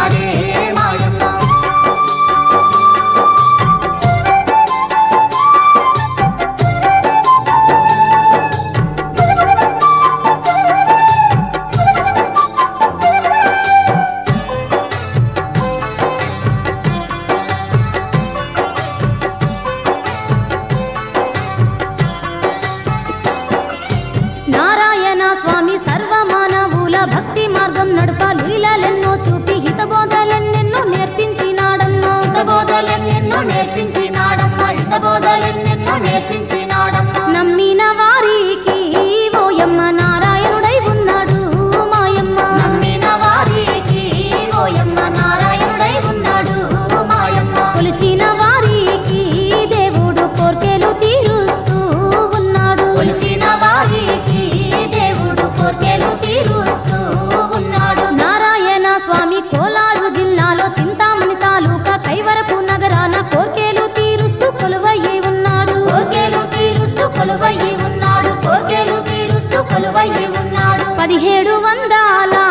ఉన్నాడే మాయమ్మ. నారాయణ స్వామి సర్వమానవుల భక్తి మార్గం నడుప లీలలెన్నో చూపి హితబోధలెన్నెన్నో నేర్పించినాడమ్మా. హితబోధలెన్నెన్నో నేర్పించినాడమ్మా. హితబోధలెన్నెన్నో నేర్పించినాడమ్మా. నమ్మిన వారికి ఓయమ్మ నారాయణుడై ఉన్నాడు మాయమ్మ. నమ్మిన వారికి ఓయమ్మ నారాయణుడై ఉన్నాడు మాయమ్మ. కొలిచిన వారికి దేవుడు కోర్కెలు తీరుస్తూ ఉన్నాడు. కొలిచిన వారికి దేవుడు కోర్కెలు తీరుస్తూ ఉన్నాడు. నారాయణ స్వామి కోలారు జిల్లాలో చింతామణి తాలూకా కైవరపు నగరాన కోర్కెలు తీరుస్తూ కొలువయ్యి ఉన్నాడు. కోర్కెలు తీరుస్తూ కొలువయ్యి ఉన్నాడు. కోర్కెలు తీరుస్తూ కొలువయ్యి ఉన్నాడు. 1700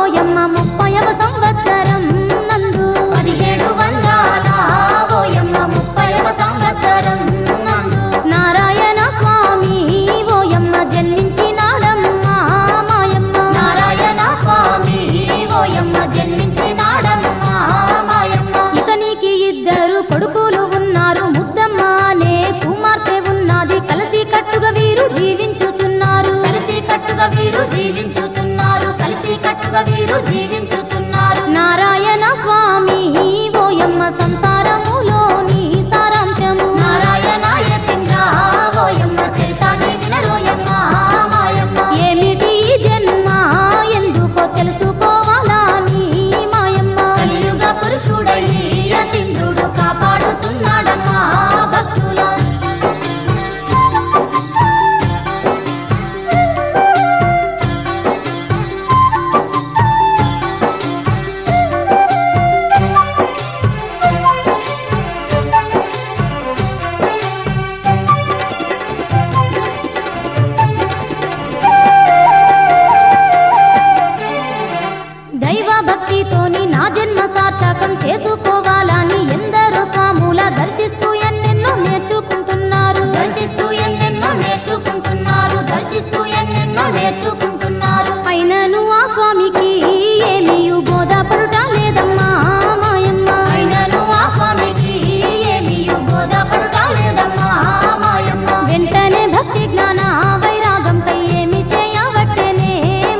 ఓయమ్మ 30వ సంవత్సరం నందు 1700 ఓయమ్మ 30వ సంవత్సరం నందు నారాయణ స్వామి ఓయమ్మ జన్మించినాడమ్మా మాయమ్మ. నారాయణ స్వామి ఓయమ్మ జన్మించినాడమ్మా మాయమ్మ. ఇతనికి 2 కొడుకులు ఉన్నారు. ముద్దమ్మ అనే కుమార్తె ఉన్నది. కలిసి కట్టుగా వీరు జీవించుచున్నారు. కలిసి కట్టుగా వీరు జీవించుచున్నారు. కలిసి కట్టుగా వీరు జీవించుచున్నారు. నారాయణ స్వామి ఓయమ్మ సంసారములోని సారాంశము నారాయణ యతీంద్ర ఓయమ్మ చరితాన్ని వినరోయమ్మ మాయమ్మ. ఏమిటి ఈ జన్మ ఎందుకో తెలుసుకోవాలని మాయమ్మ. కలియుగ పురుషుడయ్యి యతీంద్రుడు కాపాడుతున్నాడమ్మా భక్తుల. దైవ భక్తితోని నా జన్మ సార్థకం చేసుకోవాలని ఎందరో స్వాముల దర్శిస్తూ ఎన్నెన్నో నేర్చుకుంటున్నారు. దర్శిస్తూ ఎన్నెన్నో నేర్చుకుంటున్నారు. దర్శిస్తూ ఎన్నెన్నో నేర్చుకుంటున్నారు. అయినను ఆ స్వామికి ఏమీయు బోధపడుట లేదమ్మా మాయమ్మ. అయినను ఆ స్వామికి ఏమీయు బోధపడుట లేదమ్మా మాయమ్మ. వెంటనే భక్తి జ్ఞాన వైరాగంపై ఏమి చేయబట్టెనే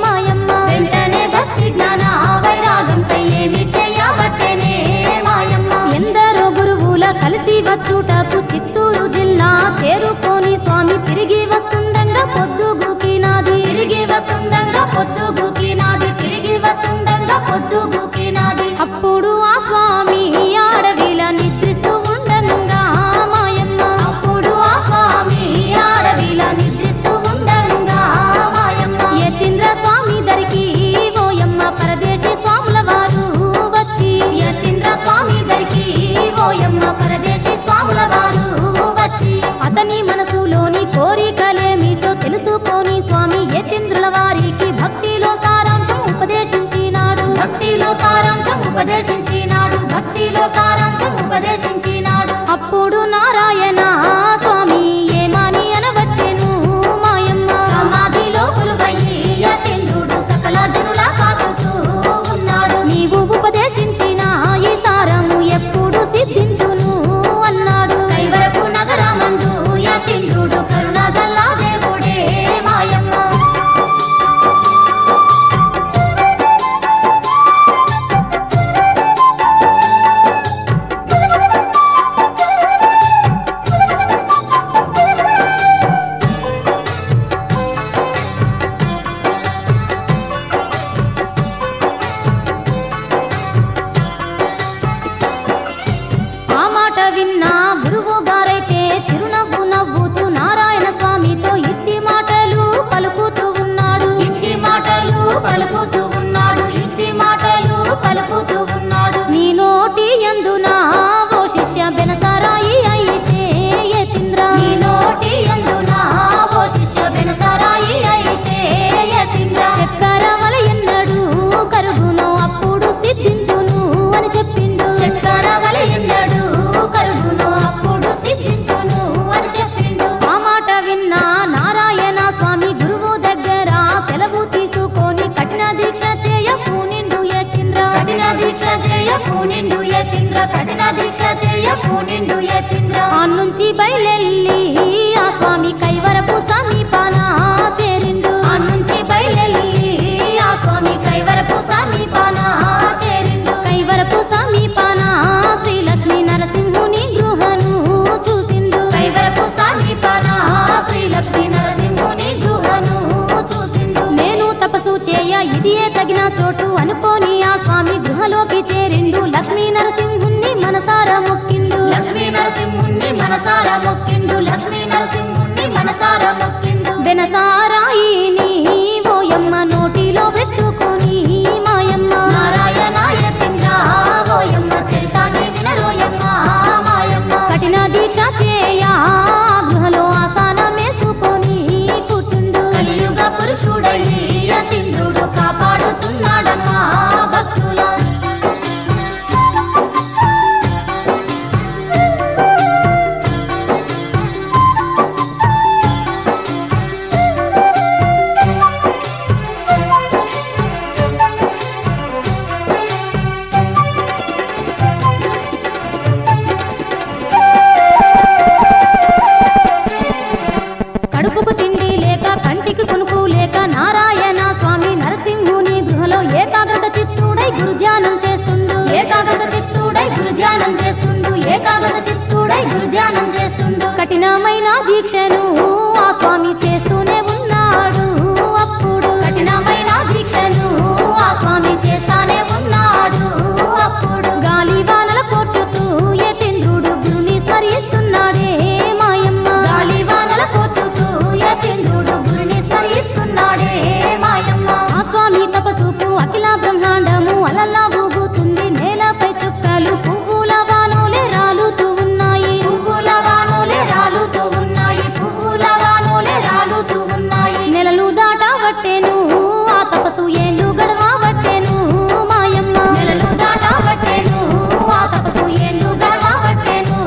మాయమ్మ. వెంటనే భక్తి జ్ఞాన వైరాగంపై ఏమి చేయబట్టెనే మాయమ్మ. ఎందరో గురువుల కలిసి వచ్చుటకు చిత్తూరు జిల్లా చేరుకొని స్వామి తిరిగి వస్తుండగా పొద్దుగూకినాది. తిరిగి వస్తుండగా పొద్దుగూకినాది. తిరిగి వస్తుండగా పొద్దుగూకినాది. అప్పుడు ఆ స్వామి అడవిల నిద్రిస్తూ ఉండంగా మాయమ్మ. అప్పుడు ఆ స్వామి అడవిల నిద్రిస్తూ ఉండంగా మాయమ్మ. యతీంద్ర స్వామి దరికి ఓయమ్మ పరదేశీ స్వాముల వారు వచ్చి యతీంద్ర స్వామి దరికి ఓయమ్మ పరదేశీ స్వాముల వారు వచ్చి అతని మనసులోని కోరికలేమిటో తెలుసుకొని స్వామి యతీంద్రుల వారికి భక్తిలో సారాంశం ఉపదేశించినాడు. భక్తిలో సారాంశం ఉపదేశించినాడు. భక్తిలో సారాంశం ఉపదేశించినాడు. అప్పుడు నారాయణ స్వామి ఏమని అనబట్టెను మాయమ్మ. సమాధిలో కొలువయ్యి యతీంద్రుడు సకల జనుల కాకుతూ ఉన్నాడు. నీవు ఉపదేశించిన ఈ సారము ఎప్పుడు సిద్ధించును అన్నాడు. కైవరపు నగరమందు యతీంద్రుడు కరుణగల్లా దేవుడే మాయమ్మ. ఆ మాట విన్న గురువు గారైతే చిరునవ్వు నవ్వుతూ నారాయణ స్వామితో ఇట్టి మాటలు పలుకుతూ ఉన్నాడు. ఇంటి మాటలు పలుకుతూ ఉన్నాడు. ఇంటి మాటలు పలుకుతూ ఉన్నాడు. నీ నోటి యందున ఓ శిష్య బెనసారాయి అయితే యతీంద్ర. నీ నోటి యందున ఓ శిష్య బెనసారాయి అయితే యతీంద్ర. చక్కెర వలె ఎన్నడు కరుగునో అప్పుడు సిద్ధించును పూనిండు యతీంద్ర కఠిన దీక్ష చేయ పూనిండు యతీంద్ర నుంచి బయలెల్లి ఆ స్వామి కైవరపు సమీపాన చేరిండు నుంచి బయలెల్లి ఆ స్వామి కైవరపు సమీపాన చేరిండు కైవరపు సమీపాన శ్రీ లక్ష్మీ నరసింహుని గృహను చూసిండు కైవరపు సమీపాన శ్రీ లక్ష్మీ నరసింహుని గృహను చూసిండు నేను తపస్సు చేయ ఇదియే తగిన చోటు అనుకోని ఆ స్వామి గృహలోకి చేరిండు లక్ష్మీ నరసింహుణ్ణి మనసారా మొక్కిండు లక్ష్మీ నరసింహుణ్ణి మనసారా మొక్కిండు లక్ష్మీ నరసింహుణ్ణి మనసారా మొక్కిండు బెనసారాయిని ఓయమ్మ నోటిలో పెట్టుకొని మాయమ్మ నారాయణ యతీంద్ర ఓయమ్మ చరితాన్ని వినరోయమ్మ మాయమ్మ కఠిన దీక్ష చేయ గృహలో ఆసనమేసుకొని కూర్చుండు కలియుగ పురుషుడయ్యి యతీంద్రుడు కాపాడుతున్నాడమ్మా భక్తుల కడుపుకు తిండి లేక కంటికి కొనుకు లేక నారాయణ స్వామి నరసింహుని గృహలో ఏకాగ్రత చిత్తుడై గురుధ్యానం చేస్తుండు ఏకాగ్రత చిత్తుడై గురుధ్యానం చేస్తుండు ఏకాగ్రత చిత్తుడై గురుధ్యానం చేస్తుండు కఠినమైన దీక్షను ఆ స్వామి చేస్తూనే ఉన్నాడు అప్పుడు కఠినమైన దీక్షను ఆ స్వామి చేస్తానే ఉన్నాడు అప్పుడు గాలి వానల కోర్చుతూ యతీంద్రుడు గురుని స్మరిస్తున్నాడే మాయమ్మ గాలి వానల కోర్చుతూ యతీంద్రుడు గురుని స్మరిస్తున్నాడే మాయమ్మ ఆ స్వామి తపస్సుకు అఖిల బ్రహ్మాండము అలల్లా ఊగుతుంది నేలపై చుక్కలు పువ్వుల వానోలే రాలుతూ ఉన్నాయి పువ్వుల వానోలే రాలుతూ ఉన్నాయి పువ్వుల వానోలే రాలుతూ ఉన్నాయి నెలలు దాటవట్టెను ఆ తపస్సు ఏళ్ళు గడవవట్టెను మాయమ్మ నెలలు దాటవట్టెను ఆ తపస్సు ఏళ్ళు గడవవట్టెను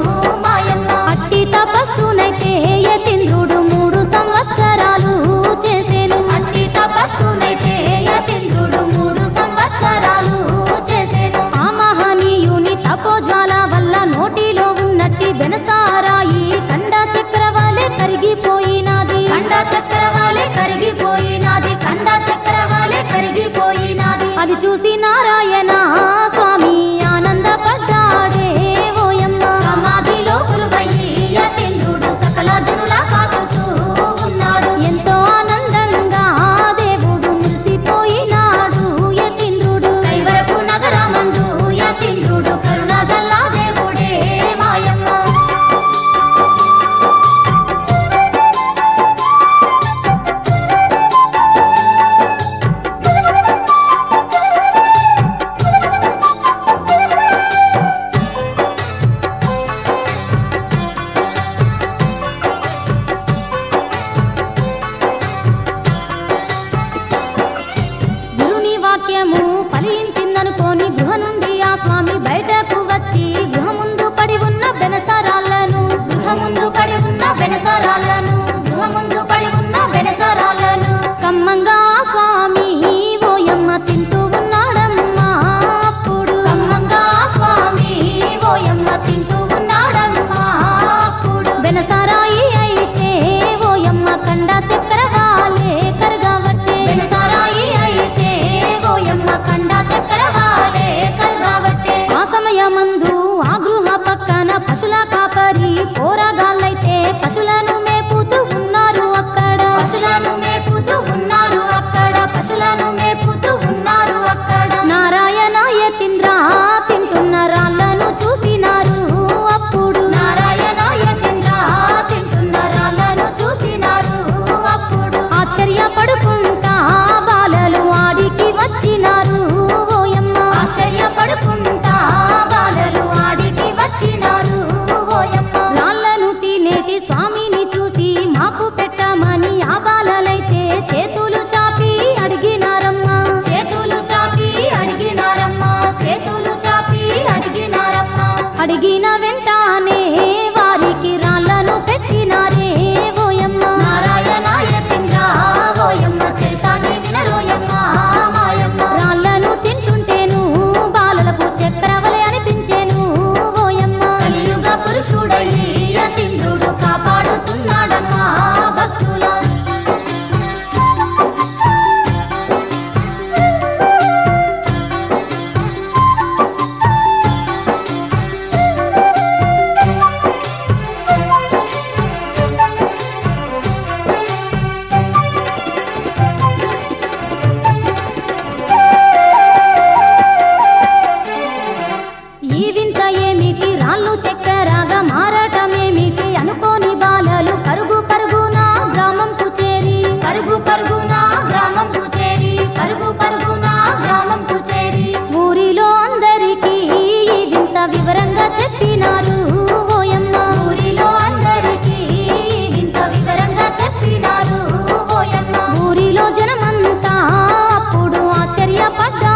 మాయమ్మ అట్టి తపస్సునైతే యతీంద్రుడు 3 సంవత్సరాలు చేసేను అట్టి తపస్సునైతే యతీంద్రుడు 3 సంవత్సరాలు చేసేను ఆ మహనీయుని తపోజ్వాల వల్ల నోటిలో ఉన్నట్టి బెనసారాయి కండ చక్రవాలే కరిగిపోయినది కండ చక్రవాలే కరిగిపోయినాది కండ చక్రవాలే కరిగిపోయినాది అది చూసి నారాయణ స్వామి ఆనందపడ్డాడే ఓయమ్మ సమాధిలో గురువయ్యి యతీంద్రుడు సకల జనుల కాకుతూ ఉన్నాడు ఎంతో ఆనందంగా దేవుడు మురిసిపోయినాడు యతీంద్రుడు కైవరపు నగరమందు యతీంద్రుడు కరుణగల్లా దేవుడే మాయమ్మ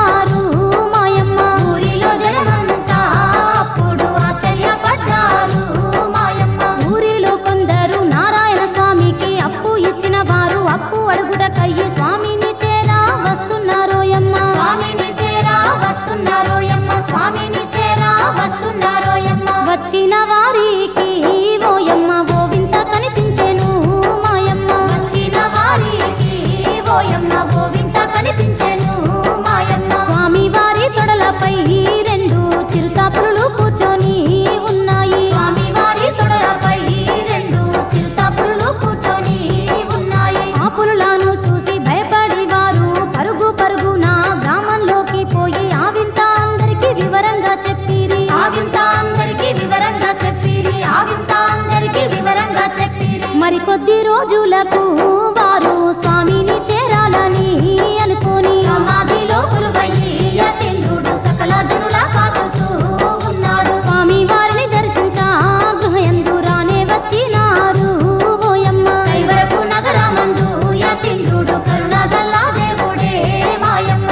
అన్నారు మాయమ్మ. ఊరిలో జనమంతా అప్పుడు ఆశ్చర్యపడ్డారు మాయమ్మ. ఊరిలో కొందరు నారాయణ స్వామికి అప్పు ఇచ్చిన వారు అప్పు అడుగుటకయ్యి స్వామిని చేరా వస్తున్నారోయమ్మ. స్వామిని చేరా వస్తున్నారోయమ్మ. స్వామిని చేరా వస్తున్నారోయమ్మ. వచ్చిన వారికి ఓయమ్మ ఓ వింత కనిపించెను మాయమ్మ. వచ్చిన వారికి ఓయమ్మ ఓ వింత కనిపించెను మాయమ్మ. స్వామి వారి తొడలపై రెండు చిరుతాపులు కూర్చొని ఉన్నాయి. స్వామి వారి తొడలపై రెండు చిరుతాపులు కూర్చొని ఉన్నాయి. ఆ పులులను చూసి భయపడి వారు పరుగు పరుగున గ్రామంలోకి పోయి ఆ వింత అందరికి వివరంగా చెప్పిరి. ఆ వింత అందరికి వివరంగా చెప్పిరి. ఆ వింత అందరికి వివరంగా చెప్పిరి. మరికొద్ది రోజులకు వారు స్వామిని చేరాలని అనుకోని సమాధిలో కొలువయ్యి యతీంద్రుడు సకల జనుల కాకుతూ ఉన్నాడు. స్వామి వారిని దర్శించా గృహయందు రానే వచ్చినారు ఓయమ్మ. కైవరపు నగరమందు యతీంద్రుడు కరుణగల్ల దేవుడే మాయమ్మ.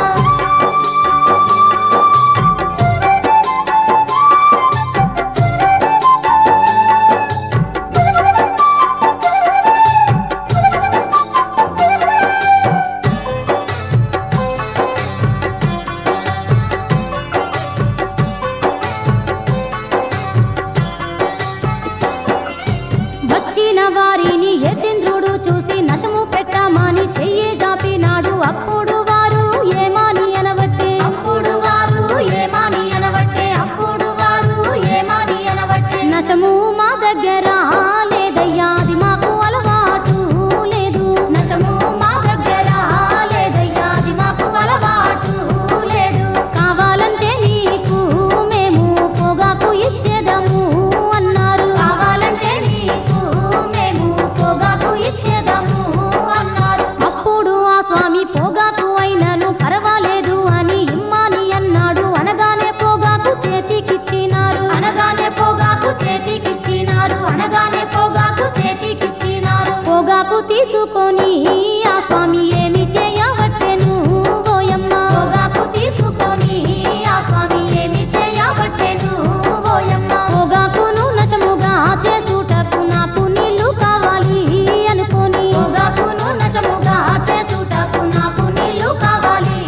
వచ్చిన వారిని యతీంద్రుడు చూసి నశము పెట్టమని చెయ్యి జాపినాడు. అప్పుడు వారు ఏమాని అనవట్టే. అప్పుడు వారు ఏమాని అనవట్టే. అప్పుడు వారు ఏమాని అనవట్టే. నశము మా దగ్గర లేదయ్యా అది మాకు అలవాటు లేదు. నశము మా దగ్గర లేదయ్యా అది మాకు అలవాటు లేదు. కావాలంటే నీకు మేము పొగాకు ఇచ్చేదము అన్నారు. కావాలంటే నీకు మేము పొగాకు ఇచ్చేదము అన్నారు. అప్పుడు ఆ స్వామి పొగాకు అయినను పర్వాలేదు అని ఇమ్మని అన్నాడు. అనగానే పొగాకు చేతికిచ్చినారు. అనగానే పొగాకు చేతికిచ్చినారు. అనగానే పొగాకు చేతికిచ్చినారు. పొగాకు తీసుకొని ఆ స్వామి ఏమి చేయబట్టెను ఓయమ్మ. పొగాకు తీసుకొని ఆ స్వామి ఏమి చేయబట్టెను ఓయమ్మ. పొగాకును నశముగా చేసుటకు నాకు నీళ్లు కావాలి అనుకోని. పొగాకును నశముగా చేసుటకు నాకు నీళ్లు కావాలి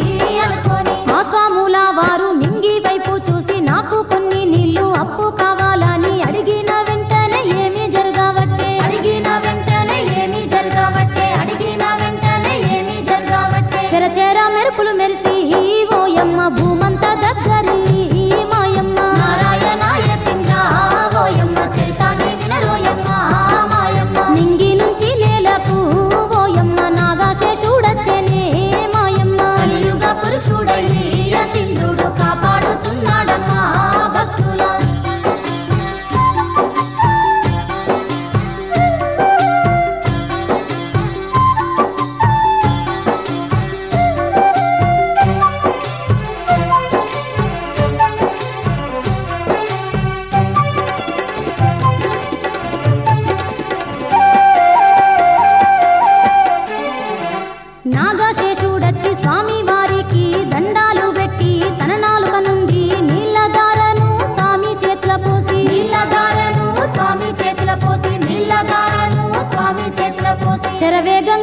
అనుకోని. ఆ స్వాముల వారు నింగి వైపు చూసి నాకు కొన్ని నీళ్లు అప్పు కావాలని అడిగిన వెంటనే ఏమి జరగవట్టే. అడిగిన వెంటనే ఏమి జరగవట్టే. అడిగిన వెంటనే ఏమి జరగవట్టే. చెరచెర మెరుపులు మెరిసి ఓయమ్మ భూమంతా దగ్గరి మాయమ్మ. నారాయణ యతీంద్ర ఓయమ్మ చరితాన్ని వినరోయమ్మ మాయమ్మ. నింగి నుంచి నేలకు ఓయమ్మ నాగశేషుడచ్చనే మాయమ్మ. కలియుగ పురుషుడయ్యి యతీంద్రుడు కాపాడుతున్నాడమ్మా భక్తుల. నాగశేషుడచ్చి స్వామి వారికి దండాలు పెట్టి తన నాలుక నుండి నీళ్ళధారను స్వామి చేతుల పోసి. నీళ్ళధారను స్వామి చేతుల పోసి. నీళ్ళధారను స్వామి చేతుల పోసి. శరవేగంగా